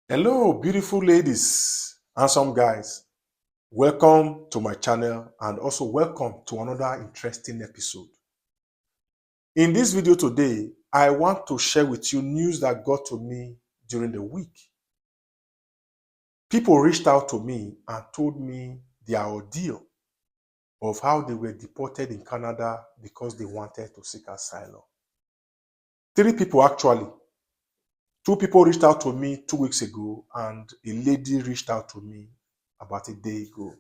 Hello, beautiful ladies, handsome guys. Welcome to my channel and also welcome to another interesting episode. In this video today, I want to share with you news that got to me during the week. People reached out to me and told me their ordeal of how they were deported in Canada because they wanted to seek asylum. 3 people actually. 2 people reached out to me 2 weeks ago and a lady reached out to me about a day ago.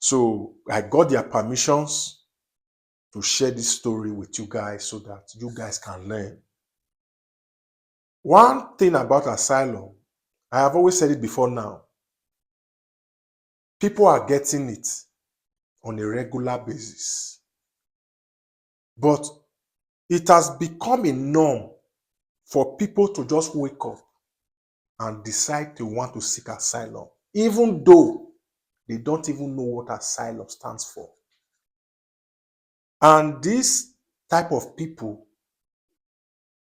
So I got their permissions to share this story with you guys so that you guys can learn. One thing about asylum, I have always said it before now, people are getting it on a regular basis. But it has become a norm for people to just wake up and decide they want to seek asylum, even though they don't even know what asylum stands for. And this type of people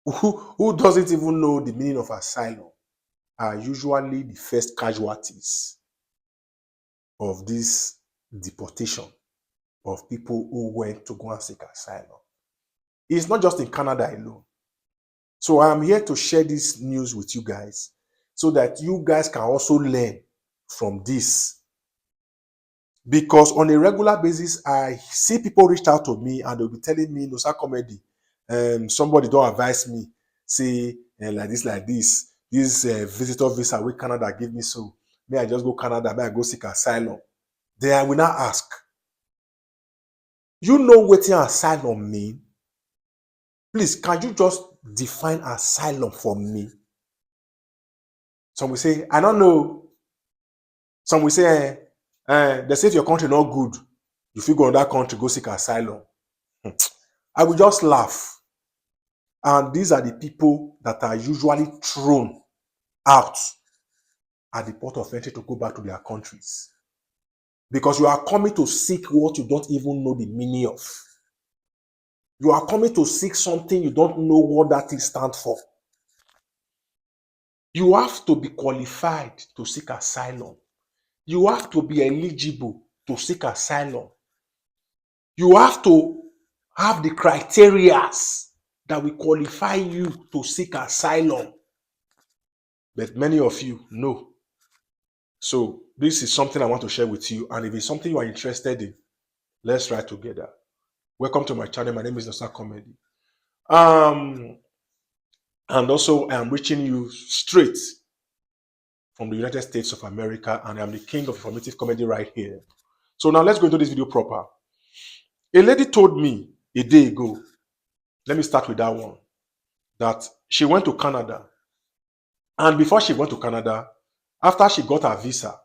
who doesn't even know the meaning of asylum are usually the first casualties of this deportation of people who went to go and seek asylum. It's not just in Canada alone. So I am here to share this news with you guys so that you guys can also learn from this. Because on a regular basis, I see people reach out to me and they'll be telling me, no, sir, comedy, somebody don't advise me, say, like this visitor visa with Canada give me, so may I just go Canada, may I go seek asylum. Then I will not ask, you know what asylum mean? Please, can you just define asylum for me? Some will say, I don't know. Some will say, they say if your country not good, you feel go to that country, go seek asylum. I will just laugh. And these are the people that are usually thrown out at the port of entry to go back to their countries. Because you are coming to seek what you don't even know the meaning of. You are coming to seek something you don't know what that thing stands for. You have to be qualified to seek asylum. You have to be eligible to seek asylum. You have to have the criteria that will qualify you to seek asylum. But many of you know. So this is something I want to share with you. And if it's something you are interested in, let's try together. Welcome to my channel. My name is Nosa Comedy. And also I am reaching you straight from the United States of America, and I'm the king of informative comedy right here. So now let's go into this video proper. A lady told me a day ago, let me start with that one, that she went to Canada. And before she went to Canada, after she got her visa,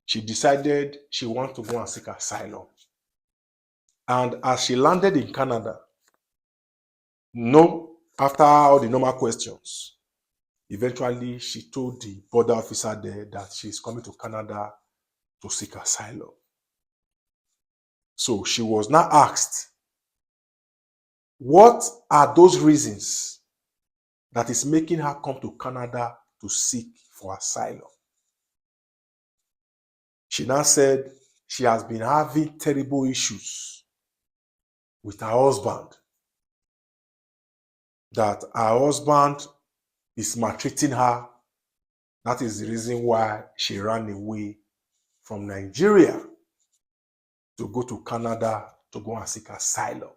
she decided she wanted to go and seek asylum. And as she landed in Canada, after all the normal questions, eventually she told the border officer there that she's coming to Canada to seek asylum. So she was now asked, what are those reasons that is making her come to Canada to seek for asylum? She now said she has been having terrible issues with her husband, that her husband is maltreating her. That is the reason why she ran away from Nigeria to go to Canada to go and seek asylum.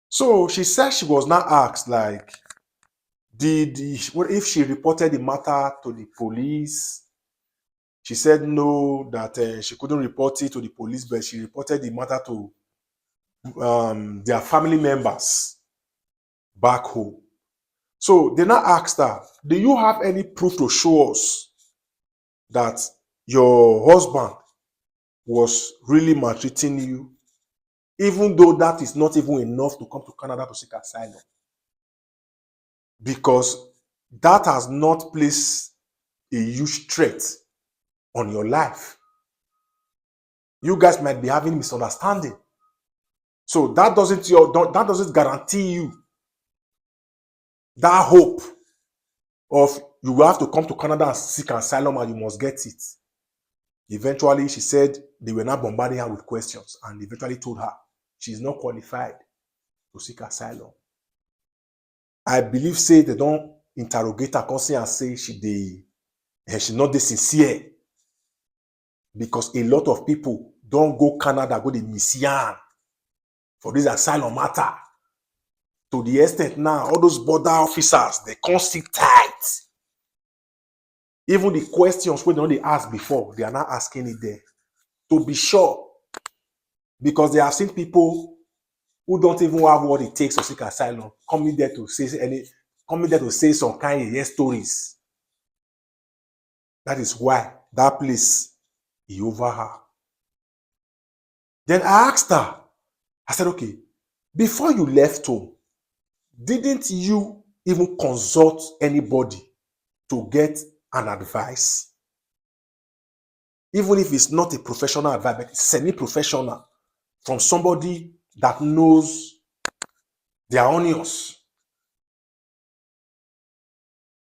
So she said she was not asked, like, what if she reported the matter to the police? She said no, that she couldn't report it to the police, but she reported the matter to their family members back home. So they now asked her, do you have any proof to show us that your husband was really maltreating you, even though that is not even enough to come to Canada to seek asylum? Because that has not placed a huge threat on your life. You guys might be having misunderstanding. So that doesn't guarantee you that hope of you will have to come to Canada and seek asylum and you must get it. Eventually, she said they were not bombarding her with questions and eventually told her she's not qualified to seek asylum. I believe say they don't interrogate her constantly and say she's not this sincere, because a lot of people don't go Canada, go the mission for this asylum matter. To the extent now, all those border officers, they can't sit tight. Even the questions when they asked before, they are not asking it there. To be sure, because they have seen people who don't even have what it takes to seek asylum coming there to say some kind of stories. That is why that place is over her. Then I asked her, I said, okay, before you left home, didn't you even consult anybody to get an advice? Even if it's not a professional advice, but semi-professional, from somebody that knows their onions.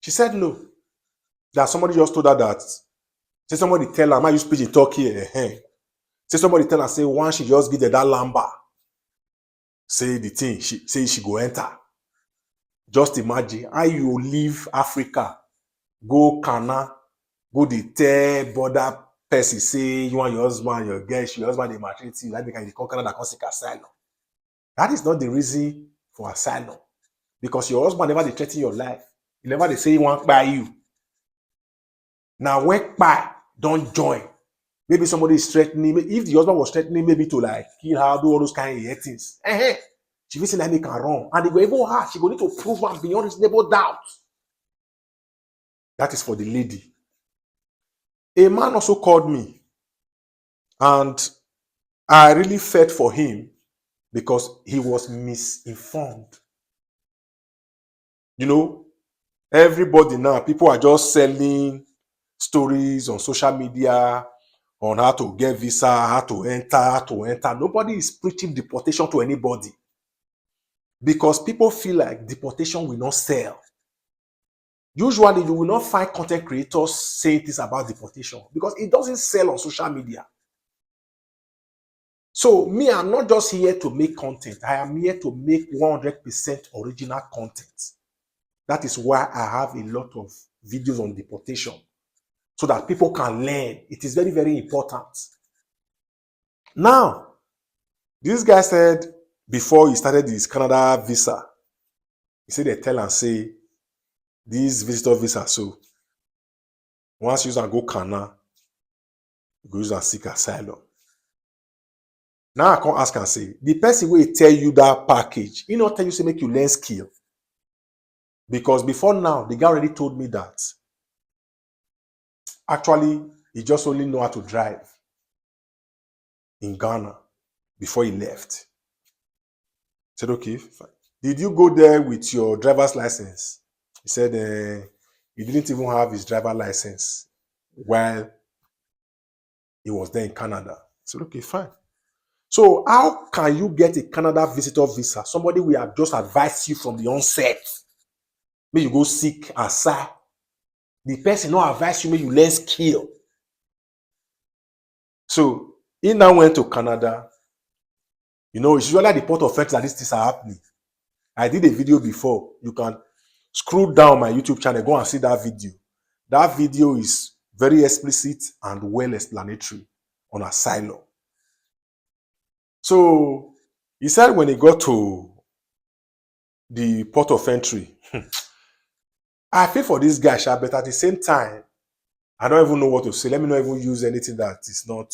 She said no. That somebody just told her that. Say somebody tell her, I might use speech in Turkey. Say somebody tell her, say once she just give her that lamba, say the thing, she go enter. Just imagine how you leave Africa, go Ghana, go the third border person, say you want your husband, your husband they maltreat you, that because you come Canada come seek asylum. That is not the reason for asylum. Because your husband never they threaten your life. He never they say he want buy you. Now when buy, don't join. Maybe somebody is threatening. If the husband was threatening maybe to like kill her, do all those kind of things. She will say like me can run. And they go even hard. She go need to prove one beyond reasonable doubt. That is for the lady. A man also called me. And I really felt for him because he was misinformed. You know, everybody now, people are just selling stories on social media on how to get visa, how to enter. Nobody is preaching deportation to anybody because people feel like deportation will not sell. Usually, you will not find content creators saying things about deportation because it doesn't sell on social media. So me, I'm not just here to make content. I am here to make 100% original content. That is why I have a lot of videos on deportation so that people can learn. It is very, very important. Now, this guy said before he started his Canada visa, he said they tell and say, this visitor visa, so once you use and go Canada, you go use and seek asylum. Now I can't ask and say, the person will tell you that package, he not tell you say make you learn skill. Because before now, the guy already told me that actually he just only know how to drive in Ghana before he left. I said, okay, fine. Did you go there with your driver's license? He said he didn't even have his driver's license while he was there in Canada. I said, okay, fine. So how can you get a Canada visitor visa? Somebody will have just advised you from the onset. May you go seek asylum. The person not advise you, may you learn skill. So he now went to Canada. You know, it's usually at the port of entry that these things are happening. I did a video before. You can scroll down my YouTube channel, go and see that video. That video is very explicit and well explanatory on asylum. So he said when he got to the port of entry, I feel for this guy, but at the same time, I don't even know what to say. Let me not even use anything that is not,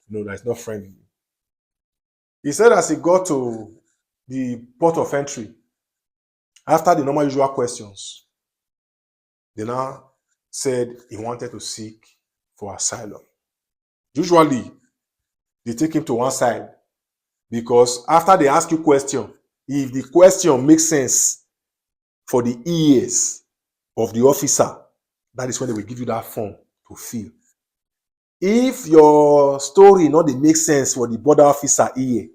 that's not friendly. He said as he got to the port of entry, after the normal usual questions, they now said he wanted to seek for asylum. Usually, they take him to one side because after they ask you question, if the question makes sense for the ears of the officer, that is when they will give you that form to fill. If your story not dey make sense for the border officer ear,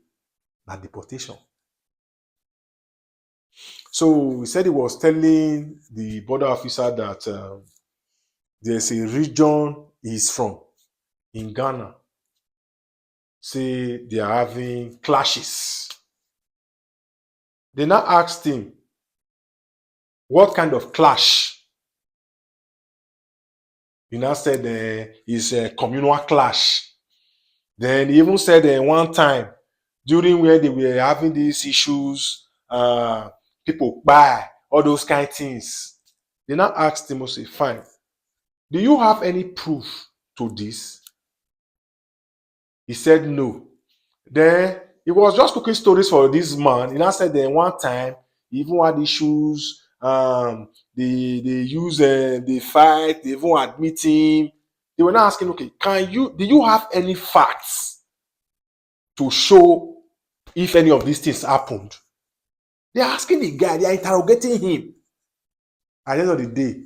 na deportation. So he said he was telling the border officer that there's a region he's from in Ghana. Say they are having clashes. They now asked him, what kind of clash? He now said it's a communal clash. Then he even said one time during where they were having these issues, people buy all those kind of things. They now asked him, say, fine, do you have any proof to this? He said no. Then he was just cooking stories for this man. He now said that one time he even had issues. They use they fight. They even admit him. They were now asking, okay, do you have any facts to show if any of these things happened? They're asking the guy. They are interrogating him. At the end of the day,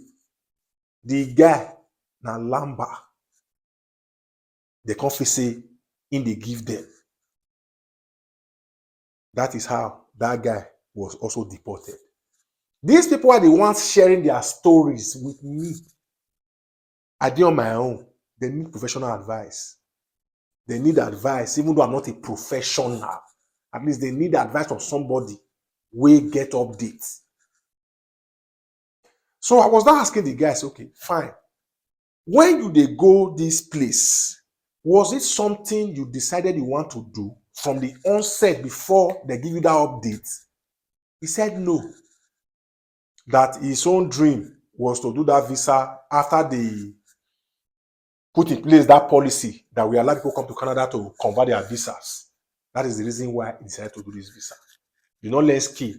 the guy na lamba. They can't say in they give them. That is how that guy was also deported. These people are the ones sharing their stories with me. I did on my own. They need professional advice. They need advice, even though I'm not a professional. At least they need advice from somebody wey get updates. So I was now asking the guys, okay, fine. When you dey go this place, was it something you decided you want to do from the onset before they give you that update? He said no. That his own dream was to do that visa after they put in place that policy that we allow people come to Canada to convert their visas. That is the reason why he decided to do this visa. You know, less key.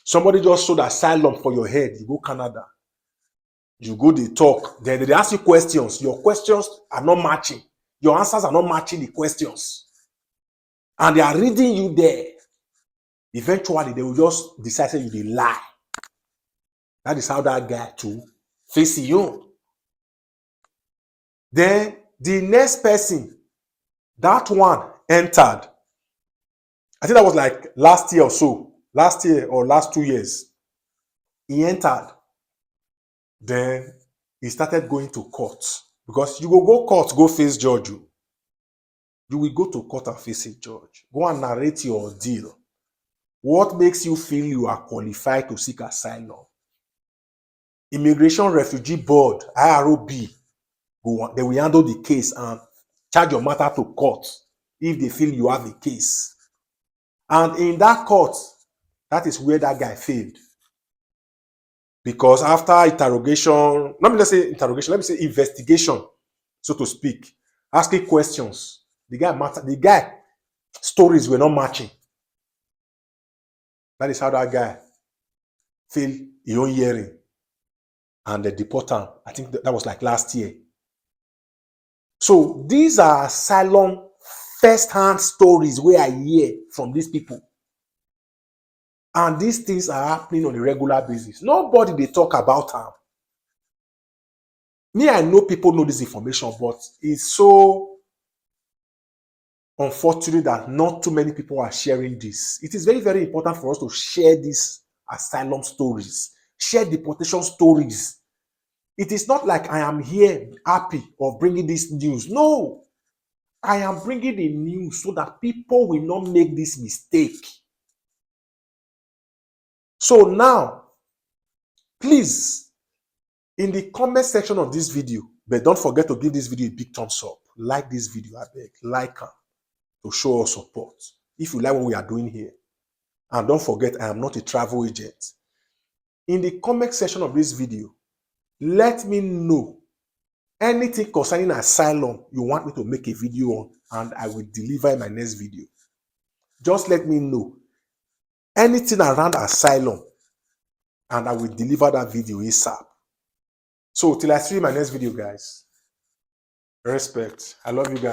Somebody just showed asylum for your head. You go Canada. You go, they talk. Then they ask you questions. Your questions are not matching. Your answers are not matching the questions. And they are reading you there. Eventually, they will just decide you they lie. That is how that guy too face you. Then the next person, that one entered. I think that was like last year or so. Last year or last 2 years. He entered. Then he started going to court. Because you will go court, go face judge. You will go to court and face a judge. Go and narrate your deal. What makes you feel you are qualified to seek asylum? Immigration Refugee Board, IROB, they will handle the case and charge your matter to court if they feel you have a case. And in that court, that is where that guy failed. Because after interrogation, let me say investigation, so to speak, asking questions, the guy stories were not matching. That is how that guy failed his own hearing. And they deport him. I think that was like last year. So these are asylum first-hand stories where I hear from these people. And these things are happening on a regular basis. Nobody they talk about them. Me, I know people know this information, but it's so unfortunate that not too many people are sharing this. It is very, very important for us to share these asylum stories, share deportation stories. It is not like I am here happy of bringing this news. No, I am bringing the news so that people will not make this mistake. So now, please, in the comment section of this video, but don't forget to give this video a big thumbs up. Like this video, I beg. Like it to show us support. If you like what we are doing here. And don't forget, I am not a travel agent. In the comment section of this video, let me know anything concerning asylum you want me to make a video on, and I will deliver in my next video. Just let me know anything around asylum, and I will deliver that video ASAP. So till I see you in my next video, guys. Respect. I love you guys.